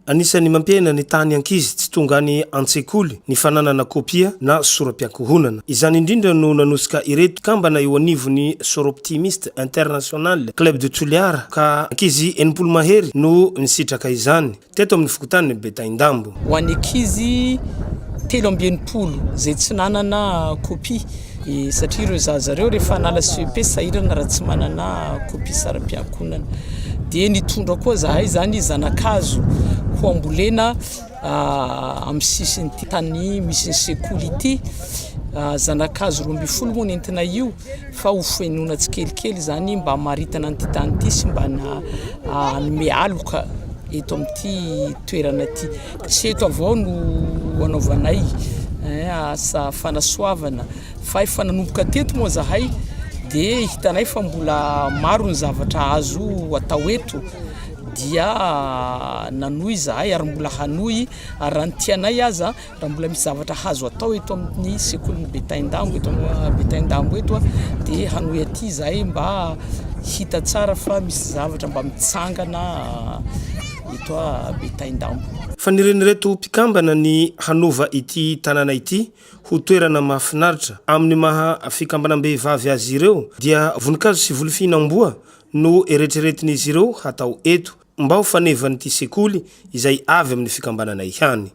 Anisany mampiena ny tany ankizy tsy tonga ny an-tsekoly ny fananana kopia na sorom-piankohonana. Izany indrindra no nanosika ireto kambana eo anivon'ny Soroptimiste International Club de Toliara ka ankizy 80 mahery no nisitraka izany. Teto amin'ny fokontany Betaindambo. Ho an'ny ankizy 70 zay tsy nanana kopia satria ireo zazareo rehefa nala CEP sahirana raha tsy manana kopia saram-piankonana. Dia nitondra koa zahay zany zanakazo ho ambolena amin'ny sisiny tany misy ny sekoly ity. Zanakazo 12 moa nentina io fa ho fenona tsikelikely zany mba maritana an'ity tany ity sy mba hanome aloka eto amin'ity toerana ity. Sy eto avao no anaovanay asa fanasoavana fa efa nanomboka teto moa zahay dia hitanay fa mbola maro ny zavatra azo atao eto dia nanoy zahay ary mbola hanoy ary raha ny tianay aza raha mbola misy zavatra azo atao eto amin'ny sekolin'ny Betaindambo eto amin'ny Betaindambo eto dia hanoy aty zahay mba hita tsara fa misy zavatra mba mitsangana eto a Betaindambo. Fa nirenereto mpikambana ny hanova ity tanàna ity ho toerana mahafinaritra amin'ny maha fikambanam-behivavy azy ireo dia voninkazo sy volofihinam-boa no eretreretin'izy ireo hatao eto mba ho fanevany ity sekoly izay avy amin'ny fikambanana ihany.